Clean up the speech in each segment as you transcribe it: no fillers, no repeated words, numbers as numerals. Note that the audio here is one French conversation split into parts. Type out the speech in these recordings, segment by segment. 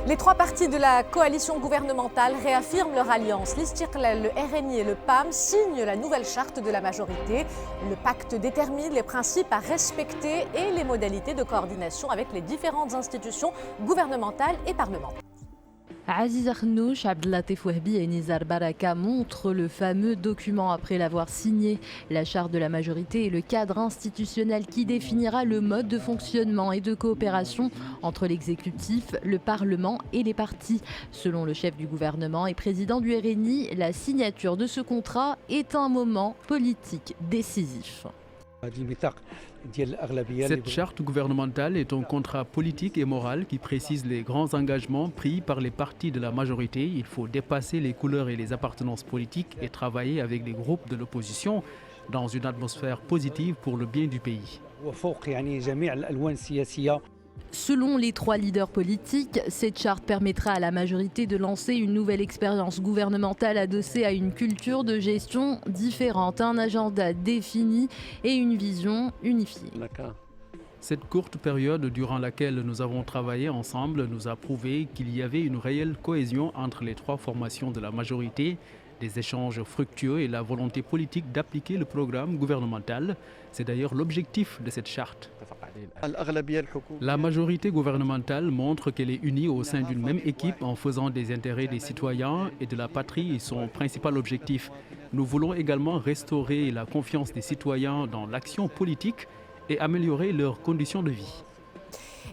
Les trois partis de la coalition gouvernementale réaffirment leur alliance. L'Istiqlal, le RNI et le PAM signent la nouvelle charte de la majorité. Le pacte détermine les principes à respecter et les modalités de coordination avec les différentes institutions gouvernementales et parlementaires. Aziz Akhnouch, Abdelatif Wahbi et Nizar Baraka montrent le fameux document après l'avoir signé. La charte de la majorité est le cadre institutionnel qui définira le mode de fonctionnement et de coopération entre l'exécutif, le Parlement et les partis. Selon le chef du gouvernement et président du RNI, la signature de ce contrat est un moment politique décisif. Cette charte gouvernementale est un contrat politique et moral qui précise les grands engagements pris par les partis de la majorité. Il faut dépasser les couleurs et les appartenances politiques et travailler avec les groupes de l'opposition dans une atmosphère positive pour le bien du pays. Selon les trois leaders politiques, cette charte permettra à la majorité de lancer une nouvelle expérience gouvernementale adossée à une culture de gestion différente, un agenda défini et une vision unifiée. Cette courte période durant laquelle nous avons travaillé ensemble nous a prouvé qu'il y avait une réelle cohésion entre les trois formations de la majorité, des échanges fructueux et la volonté politique d'appliquer le programme gouvernemental. C'est d'ailleurs l'objectif de cette charte. La majorité gouvernementale montre qu'elle est unie au sein d'une même équipe en faisant des intérêts des citoyens et de la patrie son principal objectif. Nous voulons également restaurer la confiance des citoyens dans l'action politique et améliorer leurs conditions de vie.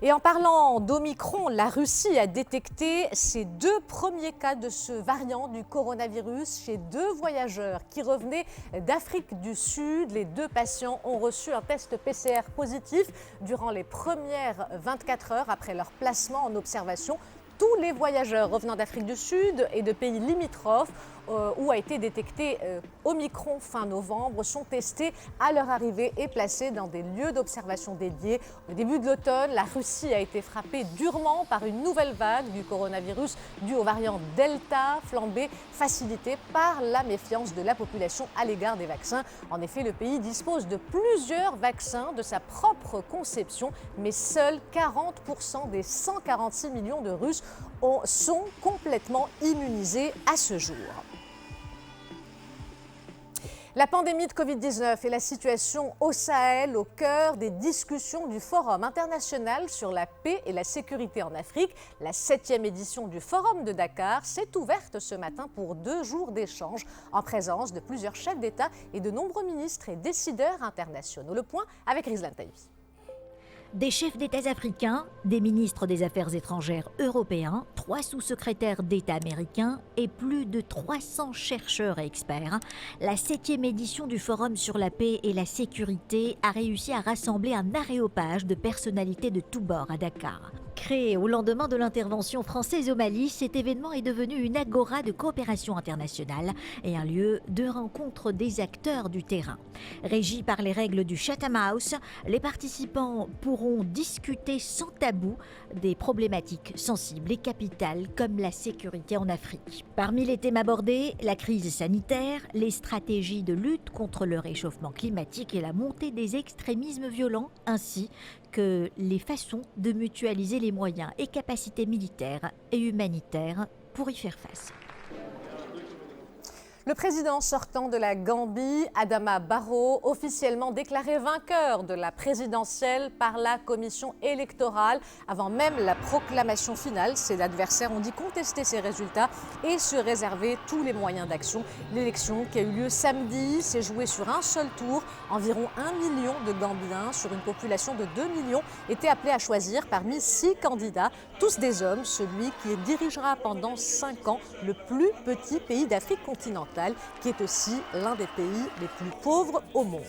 Et en parlant d'Omicron, la Russie a détecté ses 2 premiers cas de ce variant du coronavirus chez 2 voyageurs qui revenaient d'Afrique du Sud. Les 2 patients ont reçu un test PCR positif durant les premières 24 heures après leur placement en observation. Tous les voyageurs revenant d'Afrique du Sud et de pays limitrophes où a été détecté Omicron fin novembre sont testés à leur arrivée et placés dans des lieux d'observation dédiés. Au début de l'automne, la Russie a été frappée durement par une nouvelle vague du coronavirus due au variant Delta, flambée, facilitée par la méfiance de la population à l'égard des vaccins. En effet, le pays dispose de plusieurs vaccins de sa propre conception, mais seuls 40% des 146 millions de Russes sont complètement immunisés à ce jour. La pandémie de Covid-19 et la situation au Sahel au cœur des discussions du Forum international sur la paix et la sécurité en Afrique. La 7e édition du Forum de Dakar s'est ouverte ce matin pour 2 jours d'échanges en présence de plusieurs chefs d'État et de nombreux ministres et décideurs internationaux. Le point avec Rizlan Taïfi. Des chefs d'État africains, des ministres des Affaires étrangères européens, 3 sous-secrétaires d'État américains et plus de 300 chercheurs et experts, la 7e édition du Forum sur la paix et la sécurité a réussi à rassembler un aréopage de personnalités de tous bords à Dakar. Créé au lendemain de l'intervention française au Mali, cet événement est devenu une agora de coopération internationale et un lieu de rencontre des acteurs du terrain. Régi par les règles du Chatham House, les participants pourront discuter sans tabou des problématiques sensibles et capitales comme la sécurité en Afrique. Parmi les thèmes abordés, la crise sanitaire, les stratégies de lutte contre le réchauffement climatique et la montée des extrémismes violents, ainsi que les façons de mutualiser les moyens et capacités militaires et humanitaires pour y faire face. Le président sortant de la Gambie, Adama Barrow, officiellement déclaré vainqueur de la présidentielle par la commission électorale. Avant même la proclamation finale, ses adversaires ont dit contester ses résultats et se réserver tous les moyens d'action. L'élection qui a eu lieu samedi s'est jouée sur un seul tour. Environ 1 million de Gambiens sur une population de 2 millions étaient appelés à choisir parmi 6 candidats, tous des hommes, celui qui dirigera pendant 5 ans le plus petit pays d'Afrique continentale, qui est aussi l'un des pays les plus pauvres au monde.